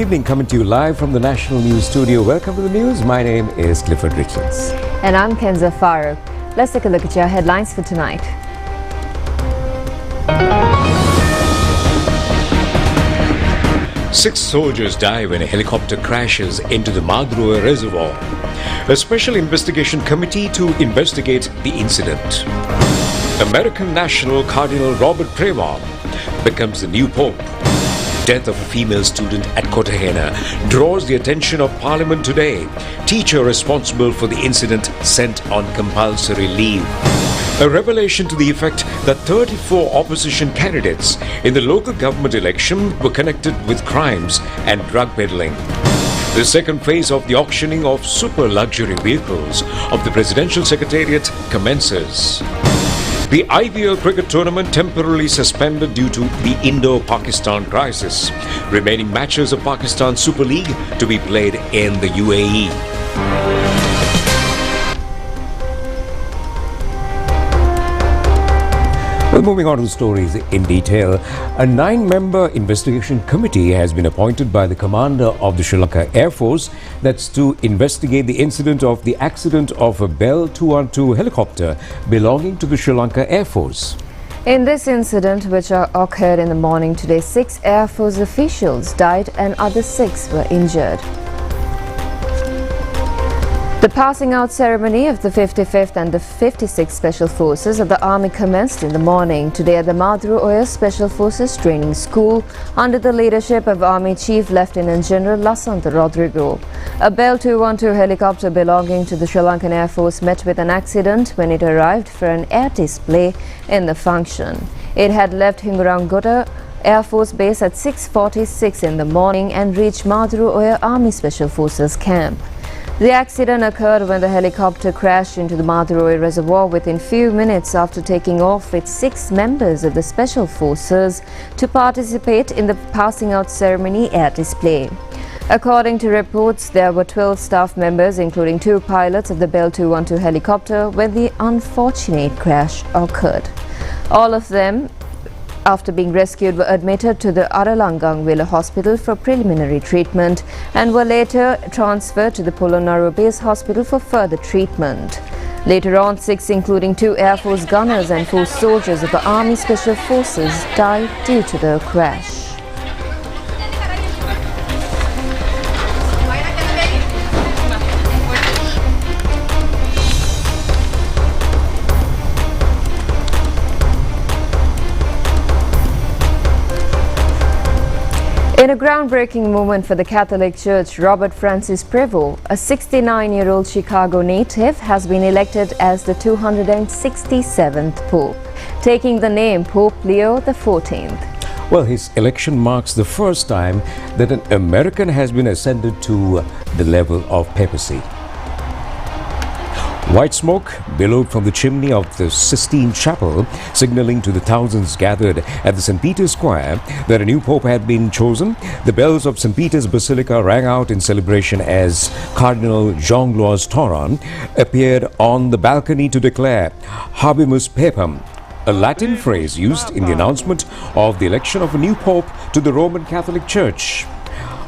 evening, coming to you live from the National News Studio. Welcome to the news. My name is Clifford Richards. And I'm Kenza Farooq. Let's take a look at your headlines for tonight. Six soldiers die when a helicopter crashes into the Madhuroi reservoir. A special investigation committee to investigate the incident. American national Cardinal Robert Prevot becomes the new pope. Death of a female student at Cartagena draws the attention of Parliament today. Teacher responsible for the incident sent on compulsory leave. A revelation to the effect that 34 opposition candidates in the local government election were connected with crimes and drug peddling. The second phase of the auctioning of super luxury vehicles of the Presidential Secretariat commences. The IPL cricket tournament temporarily suspended due to the Indo-Pakistan crisis. Remaining matches of Pakistan Super League to be played in the UAE. Well, moving on to the stories in detail. A 9-member investigation committee has been appointed by the commander of the Sri Lanka Air Force. That's to investigate the incident of the accident of a Bell 212 helicopter belonging to the Sri Lanka Air Force. In this incident, which occurred in the morning today, 6 Air Force officials died and other 6 were injured. The passing out ceremony of the 55th and the 56th Special Forces of the Army commenced in the morning today at the Madhuroi Special Forces Training School under the leadership of Army Chief Lieutenant General Lasantha Rodrigo. A Bell 212 helicopter belonging to the Sri Lankan Air Force met with an accident when it arrived for an air display in the function. It had left Hingurangota Air Force Base at 6:46 in the morning and reached Madhuroi Army Special Forces camp. The accident occurred when the helicopter crashed into the Madhuroi reservoir within few minutes after taking off with 6 members of the Special Forces to participate in the passing out ceremony air display. According to reports, there were 12 staff members, including 2 pilots of the Bell 212 helicopter, when the unfortunate crash occurred. All of them, after being rescued, were admitted to the Aralangang Villa Hospital for preliminary treatment and were later transferred to the Polonnaruwa Base Hospital for further treatment. Later on, 6, including 2 Air Force gunners and 4 soldiers of the Army Special Forces, died due to the crash. In a groundbreaking moment for the Catholic Church, Robert Francis Prevot, a 69-year-old Chicago native, has been elected as the 267th Pope, taking the name Pope Leo XIV. Well, his election marks the first time that an American has been ascended to the level of papacy. White smoke billowed from the chimney of the Sistine Chapel, signaling to the thousands gathered at the St. Peter's Square that a new pope had been chosen. The bells of St. Peter's Basilica rang out in celebration as Cardinal Jean-Louis Tauran appeared on the balcony to declare Habemus Papam, a Latin phrase used in the announcement of the election of a new pope to the Roman Catholic Church.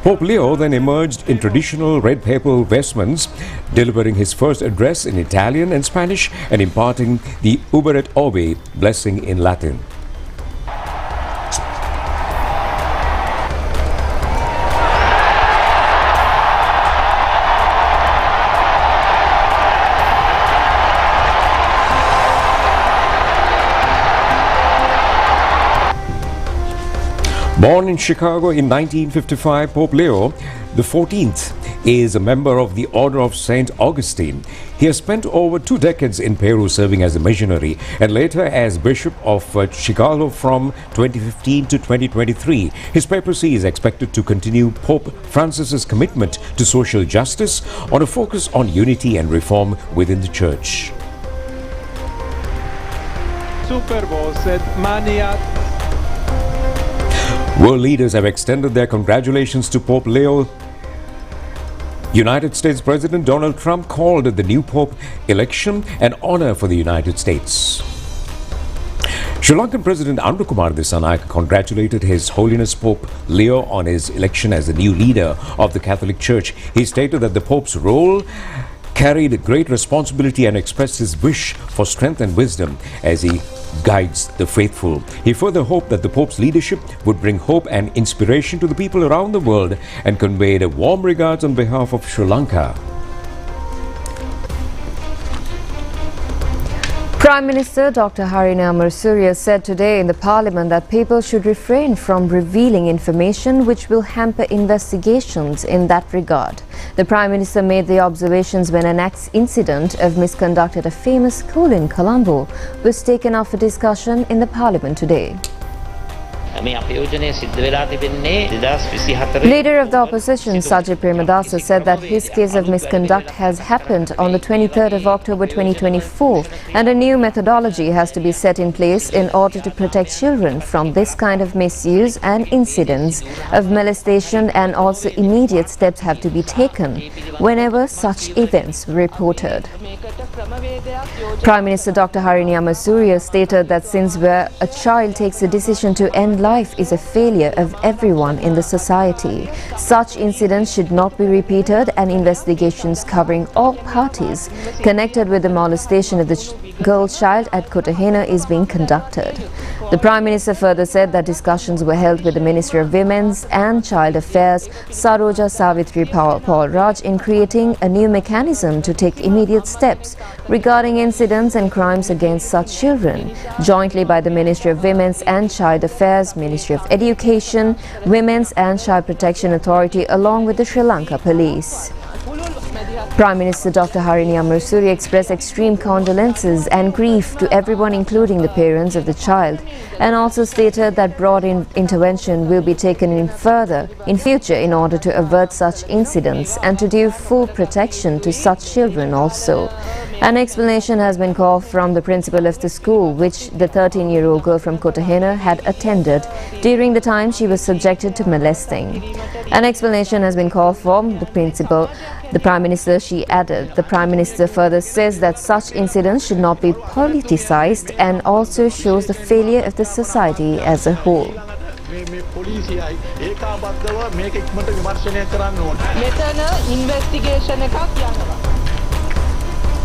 Pope Leo then emerged in traditional red papal vestments, delivering his first address in Italian and Spanish and imparting the Uber et Orbi blessing in Latin. Born in Chicago in 1955, Pope Leo XIV is a member of the Order of St. Augustine. He has spent over 2 decades in Peru serving as a missionary and later as Bishop of Chicago from 2015 to 2023. His papacy is expected to continue Pope Francis's commitment to social justice on a focus on unity and reform within the Church. Super Bowl said Mania. World leaders have extended their congratulations to Pope Leo. United States President Donald Trump called the new Pope election an honor for the United States. Sri Lankan President Anukumar Dissanayake congratulated His Holiness Pope Leo on his election as the new leader of the Catholic Church. He stated that the Pope's role carried great responsibility and expressed his wish for strength and wisdom as he guides the faithful. He further hoped that the Pope's leadership would bring hope and inspiration to the people around the world and conveyed warm regards on behalf of Sri Lanka. Prime Minister Dr. Harini Amarasuriya said today in the Parliament that people should refrain from revealing information which will hamper investigations in that regard. The Prime Minister made the observations when an incident of misconduct at a famous school in Colombo was taken up for discussion in the Parliament today. Leader of the opposition, Sajid Premadasa, said that his case of misconduct has happened on the 23rd of October 2024 and a new methodology has to be set in place in order to protect children from this kind of misuse and incidents of molestation, and also immediate steps have to be taken whenever such events were reported. Prime Minister Dr. Harini Amarasuriya stated that since where a child takes a decision to end life is a failure of everyone in the society, such incidents should not be repeated and investigations covering all parties connected with the molestation of the girl child at Kotahena is being conducted. The Prime Minister further said that discussions were held with the Minister of Women's and Child Affairs, Saroja Savitri Paul Raj, in creating a new mechanism to take immediate steps regarding incidents and crimes against such children, jointly by the Ministry of Women's and Child Affairs, Ministry of Education, Women's and Child Protection Authority, along with the Sri Lanka Police. Prime Minister Dr. Harini Amarasuriya expressed extreme condolences and grief to everyone, including the parents of the child, and also stated that broad intervention will be taken in future in order to avert such incidents and to give full protection to such children also. An explanation has been called from the principal of the school, which the 13-year-old girl from Kotahena had attended during the time she was subjected to molesting. An explanation has been called from the principal. The Prime Minister, she added. The Prime Minister further says that such incidents should not be politicized and also shows the failure of the society as a whole.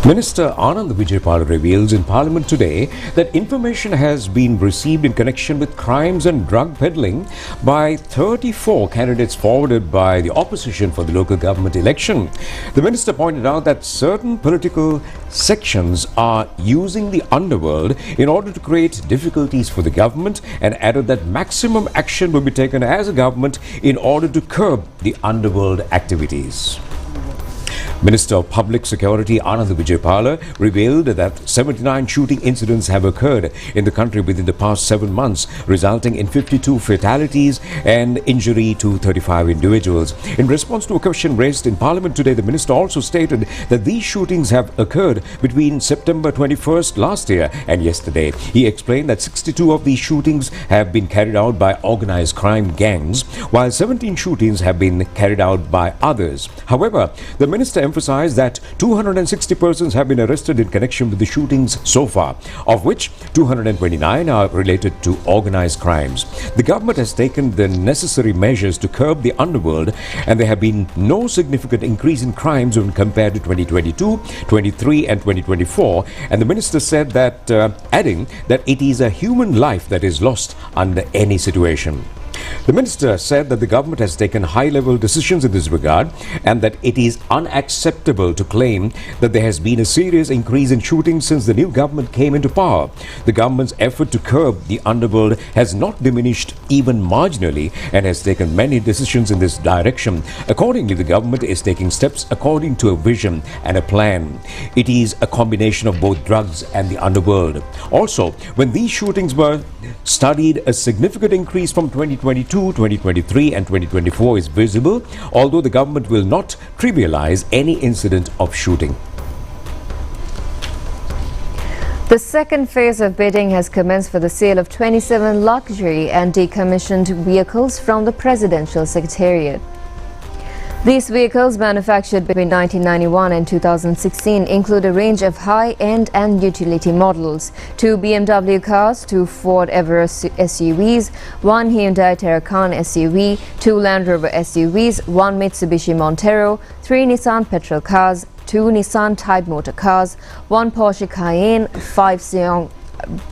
Minister Anand Vijaypal reveals in Parliament today that information has been received in connection with crimes and drug peddling by 34 candidates forwarded by the opposition for the local government election. The minister pointed out that certain political sections are using the underworld in order to create difficulties for the government, and added that maximum action will be taken as a government in order to curb the underworld activities. Minister of Public Security Anand Vijaypal revealed that 79 shooting incidents have occurred in the country within the past 7 months, resulting in 52 fatalities and injury to 35 individuals. In response to a question raised in Parliament today, the minister also stated that these shootings have occurred between September 21st last year and yesterday. He explained that 62 of these shootings have been carried out by organized crime gangs, while 17 shootings have been carried out by others. However, the minister emphasized that 260 persons have been arrested in connection with the shootings so far, of which 229 are related to organized crimes. The government has taken the necessary measures to curb the underworld, and there have been no significant increase in crimes when compared to 2022, 23 and 2024. And the minister said that, adding that it is a human life that is lost under any situation. The minister said that the government has taken high-level decisions in this regard and that it is unacceptable to claim that there has been a serious increase in shootings since the new government came into power. The government's effort to curb the underworld has not diminished even marginally and has taken many decisions in this direction. Accordingly, the government is taking steps according to a vision and a plan. It is a combination of both drugs and the underworld. Also, when these shootings were studied, a significant increase from 2022, 2023 and 2024 is visible, although the government will not trivialize any incident of shooting. The second phase of bidding has commenced for the sale of 27 luxury and decommissioned vehicles from the Presidential Secretariat. These vehicles, manufactured between 1991 and 2016, include a range of high-end and utility models: 2 BMW cars, 2 Ford Everest SUVs, 1 Hyundai Terracan SUV, 2 Land Rover SUVs, 1 Mitsubishi Montero, 3 Nissan petrol cars, 2 Nissan Type motor cars, 1 Porsche Cayenne, 5 Seong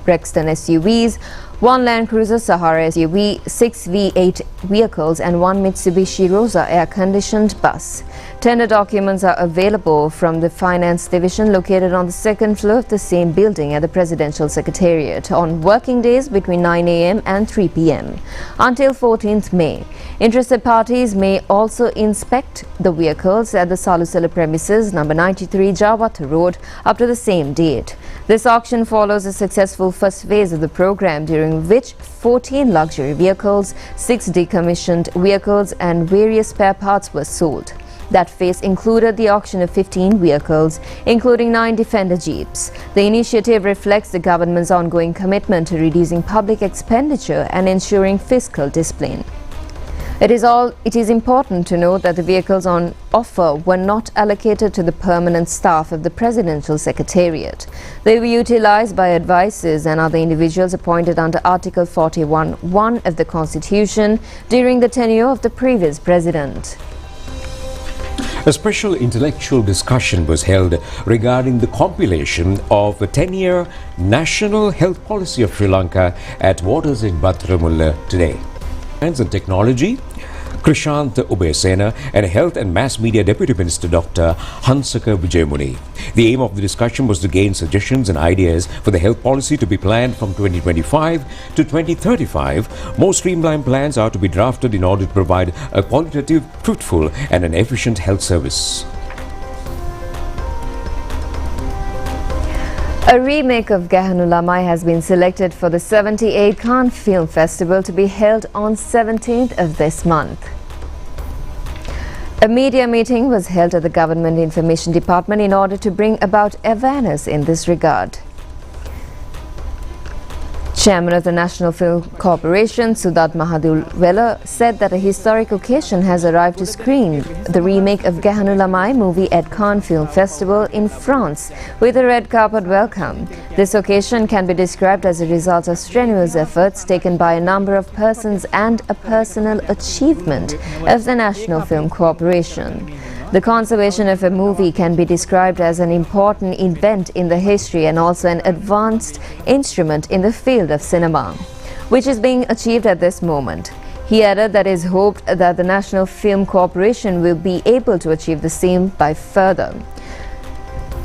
Brexton SUVs, 1 Land Cruiser Sahara SUV, 6 V8 vehicles and 1 Mitsubishi Rosa air-conditioned bus. Tender documents are available from the Finance Division located on the second floor of the same building at the Presidential Secretariat on working days between 9 a.m. and 3 p.m. until 14th May. Interested parties may also inspect the vehicles at the Salusela premises, number 93 Jawata Road, up to the same date. This auction follows a successful first phase of the program, during which 14 luxury vehicles, 6 decommissioned vehicles and various spare parts were sold. That phase included the auction of 15 vehicles, including 9 Defender Jeeps. The initiative reflects the government's ongoing commitment to reducing public expenditure and ensuring fiscal discipline. It is important to note that the vehicles on offer were not allocated to the permanent staff of the Presidential Secretariat. They were utilized by advisors and other individuals appointed under Article 41(1) of the Constitution during the tenure of the previous president. A special intellectual discussion was held regarding the compilation of the 10-year National Health Policy of Sri Lanka at Waters in Battaramulla today. Science and Technology, Krishant Ubesena, and Health and Mass Media Deputy Minister Dr. Hansaka Vijayamuni. The aim of the discussion was to gain suggestions and ideas for the health policy to be planned from 2025 to 2035. More streamlined plans are to be drafted in order to provide a qualitative, truthful and an efficient health service. A remake of Gahanu Lamai has been selected for the 78th Cannes Film Festival to be held on 17th of this month. A media meeting was held at the Government Information Department in order to bring about awareness in this regard. Chairman of the National Film Corporation, Sudat Mahadulwela, said that a historic occasion has arrived to screen the remake of Gahanu Lamai movie at Cannes Film Festival in France with a red carpet welcome. This occasion can be described as a result of strenuous efforts taken by a number of persons and a personal achievement of the National Film Corporation. The conservation of a movie can be described as an important event in the history and also an advanced instrument in the field of cinema, which is being achieved at this moment. He added that it is hoped that the National Film Corporation will be able to achieve the same by further.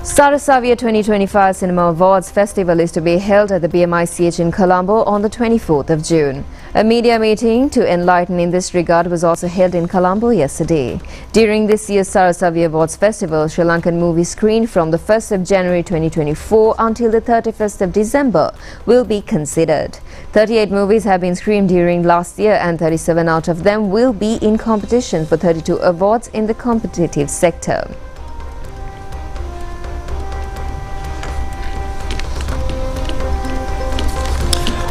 Sarasavia 2025 Cinema Awards Festival is to be held at the BMICH in Colombo on the 24th of June. A media meeting to enlighten in this regard was also held in Colombo yesterday. During this year's Sarasavia Awards Festival, Sri Lankan movies screened from the 1st of January 2024 until the 31st of December will be considered. 38 movies have been screened during last year and 37 out of them will be in competition for 32 awards in the competitive sector.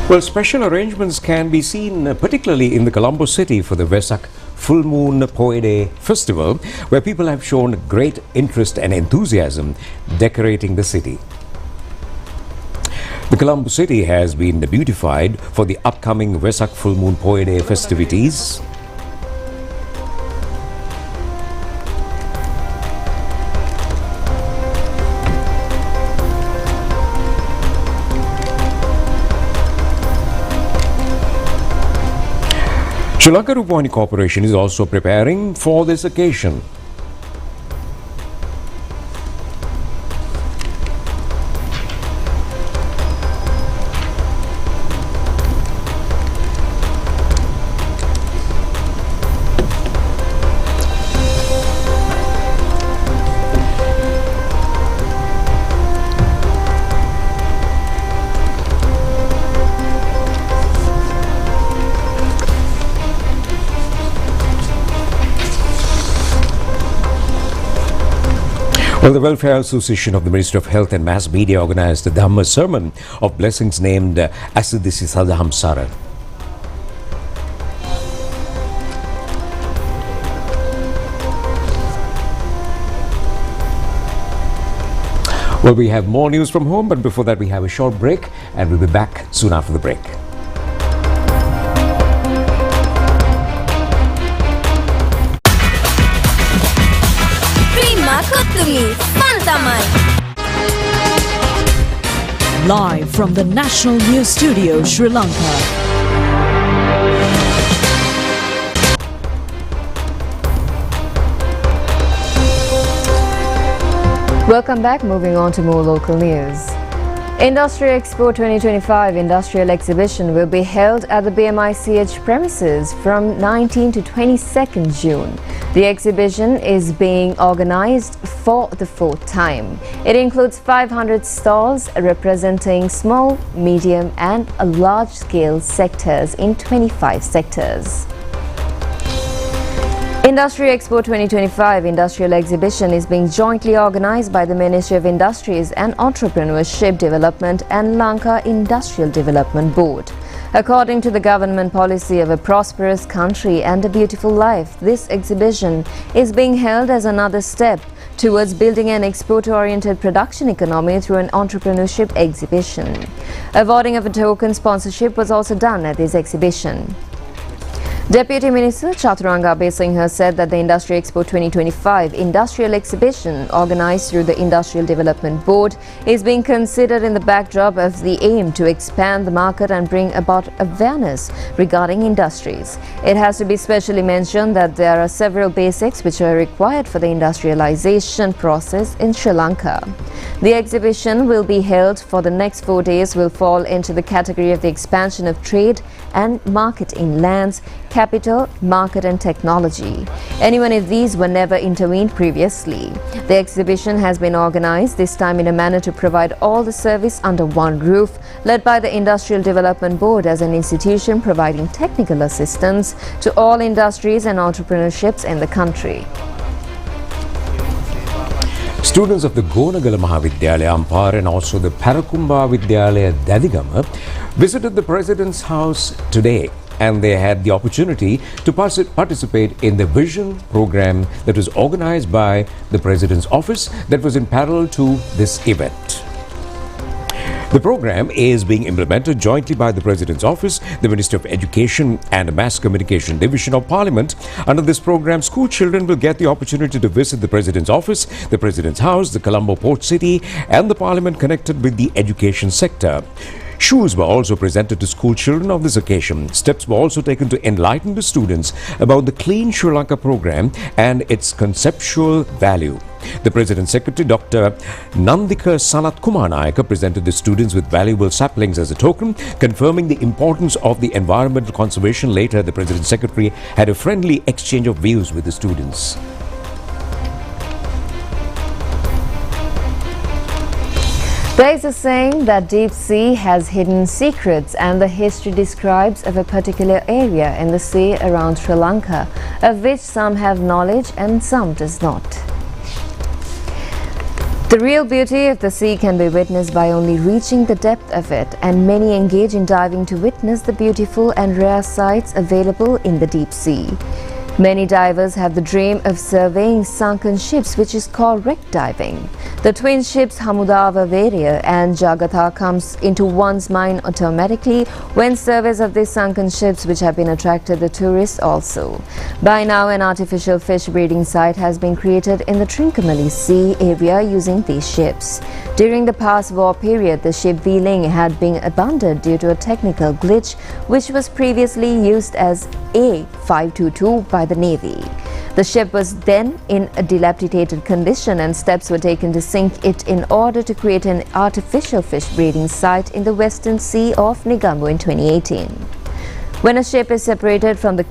Well, special arrangements can be seen particularly in the Colombo city for the Vesak Full Moon Poede Festival, where people have shown great interest and enthusiasm decorating the city. The Colombo city has been beautified for the upcoming Vesak Full Moon Poede festivities. ChannelEye Rupavahini Corporation is also preparing for this occasion. Well, the Welfare Association of the Ministry of Health and Mass Media organized the Dhamma Sermon of Blessings named Asidisi Sadham Sara. Well, we have more news from home, but before that we have a short break and we'll be back soon after the break. Live from the National News Studio, Sri Lanka. Welcome back. Moving on to more local news. Industry Expo 2025 Industrial Exhibition will be held at the BMICH premises from 19 to 22nd June. The exhibition is being organized for the fourth time. It includes 500 stalls representing small, medium and large-scale sectors in 25 sectors. Industry Expo 2025 Industrial Exhibition is being jointly organized by the Ministry of Industries and Entrepreneurship Development and Lanka Industrial Development Board. According to the government policy of a prosperous country and a beautiful life, this exhibition is being held as another step towards building an export-oriented production economy through an entrepreneurship exhibition. Awarding of a token sponsorship was also done at this exhibition. Deputy Minister Chaturanga Abesinghe said that the Industry Expo 2025 Industrial Exhibition, organised through the Industrial Development Board, is being considered in the backdrop of the aim to expand the market and bring about awareness regarding industries. It has to be specially mentioned that there are several basics which are required for the industrialization process in Sri Lanka. The exhibition will be held for the next 4 days, will fall into the category of the expansion of trade and market in lands, capital, market and technology. Any one of these were never intervened previously. The exhibition has been organized this time in a manner to provide all the service under one roof, led by the Industrial Development Board as an institution providing technical assistance to all industries and entrepreneurships in the country. Students of the Gonagala Mahavidyalaya Ampara and also the Parakumba Vidyalaya Dadigama visited the President's house today, and they had the opportunity to participate in the Vision program that was organized by the President's office that was in parallel to this event. The program is being implemented jointly by the President's Office, the Ministry of Education and the Mass Communication Division of Parliament. Under this program, school children will get the opportunity to visit the President's Office, the President's House, the Colombo Port City and the Parliament connected with the education sector. Shoes were also presented to school children on this occasion. Steps were also taken to enlighten the students about the Clean Sri Lanka program and its conceptual value. The President's Secretary, Dr. Nandika Sanat Kumarnayaka, presented the students with valuable saplings as a token, confirming the importance of the environmental conservation. Later, the President's Secretary had a friendly exchange of views with the students. There is a saying that deep sea has hidden secrets, and the history describes of a particular area in the sea around Sri Lanka, of which some have knowledge and some does not. The real beauty of the sea can be witnessed by only reaching the depth of it, and many engage in diving to witness the beautiful and rare sights available in the deep sea. Many divers have the dream of surveying sunken ships, which is called wreck diving. The twin ships Hamudava Varya and Jagatha comes into one's mind automatically when surveys of these sunken ships, which have been attracted the tourists also. By now, an artificial fish breeding site has been created in the Trincomalee Sea area using these ships. During the past war period, the ship Wheeling had been abandoned due to a technical glitch, which was previously used as A522 by the Navy. The ship was then in a dilapidated condition, and steps were taken to sink it in order to create an artificial fish breeding site in the Western Sea of Negombo in 2018. When a ship is separated from the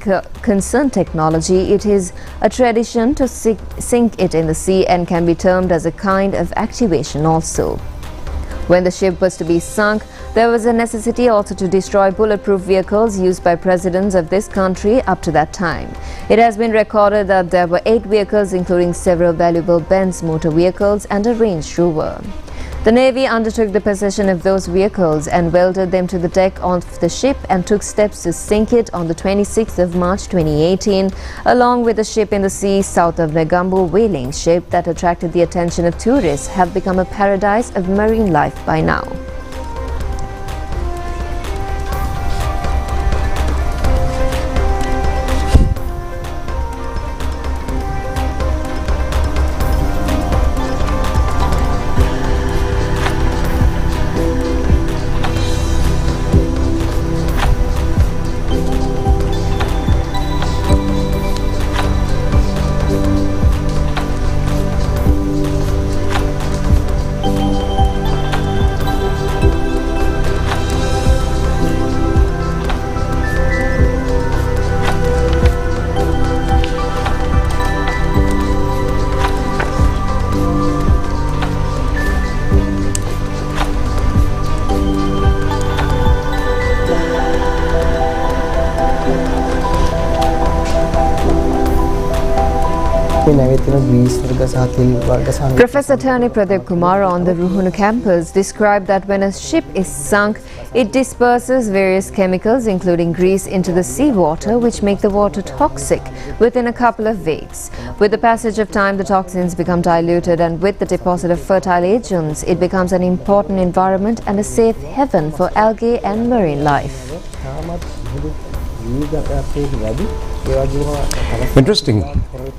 concerned technology, it is a tradition to sink it in the sea and can be termed as a kind of activation also. When the ship was to be sunk, there was a necessity also to destroy bulletproof vehicles used by presidents of this country up to that time. It has been recorded that there were 8 vehicles, including several valuable Benz motor vehicles and a Range Rover. The Navy undertook the possession of those vehicles and welded them to the deck of the ship and took steps to sink it on the 26th of March 2018, along with a ship in the sea south of Negombo. Whaling ship that attracted the attention of tourists have become a paradise of marine life by now. Professor Attorney Pradeep Kumar on the Ruhunu campus described that when a ship is sunk, it disperses various chemicals including grease into the seawater, which make the water toxic within a couple of weeks. With the passage of time, the toxins become diluted, and with the deposit of fertile agents, it becomes an important environment and a safe haven for algae and marine life. Interesting.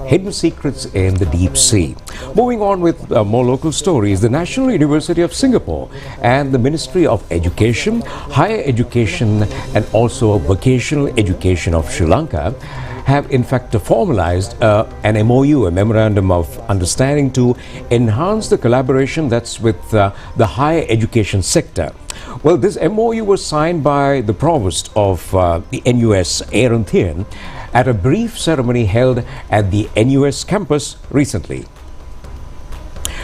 Hidden secrets in the deep sea. Moving on with more local stories, the National University of Singapore and the Ministry of Education, Higher Education and also Vocational Education of Sri Lanka have in fact formalized an MOU, a Memorandum of Understanding, to enhance the collaboration that's with the higher education sector. Well, this MOU was signed by the Provost of the NUS, Aaron Thien, at a brief ceremony held at the NUS campus recently.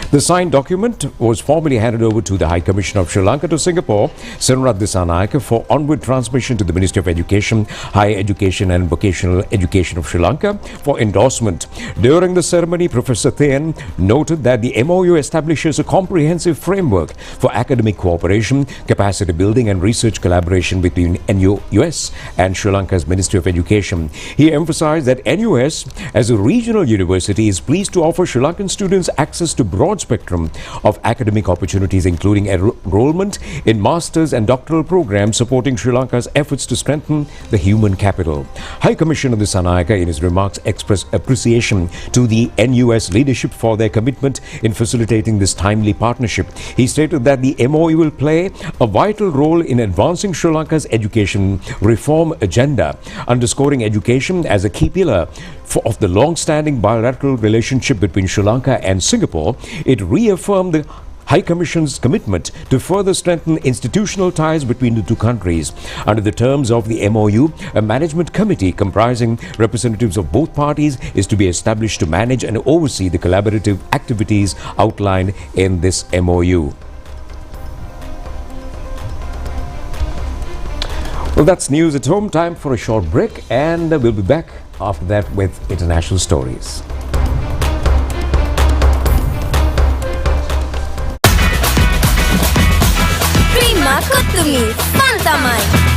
The signed document was formally handed over to the High Commissioner of Sri Lanka to Singapore, Senrat Dissanayake, for onward transmission to the Ministry of Education, Higher Education and Vocational Education of Sri Lanka for endorsement. During the ceremony, Professor Thien noted that the MOU establishes a comprehensive framework for academic cooperation, capacity building and research collaboration between NUS and Sri Lanka's Ministry of Education. He emphasized that NUS, as a regional university, is pleased to offer Sri Lankan students access to broad spectrum of academic opportunities, including enrollment in master's and doctoral programs, supporting Sri Lanka's efforts to strengthen the human capital. High Commissioner Dissanayake in his remarks expressed appreciation to the NUS leadership for their commitment in facilitating this timely partnership. He stated that the MOU will play a vital role in advancing Sri Lanka's education reform agenda, underscoring education as a key pillar of the long-standing bilateral relationship between Sri Lanka and Singapore. It reaffirmed the High Commission's commitment to further strengthen institutional ties between the two countries. Under the terms of the MOU, a management committee comprising representatives of both parties is to be established to manage and oversee the collaborative activities outlined in this MOU. Well, that's news at home. Time for a short break, and we'll be back after that with international stories. Prima Kutumi, Fantamai.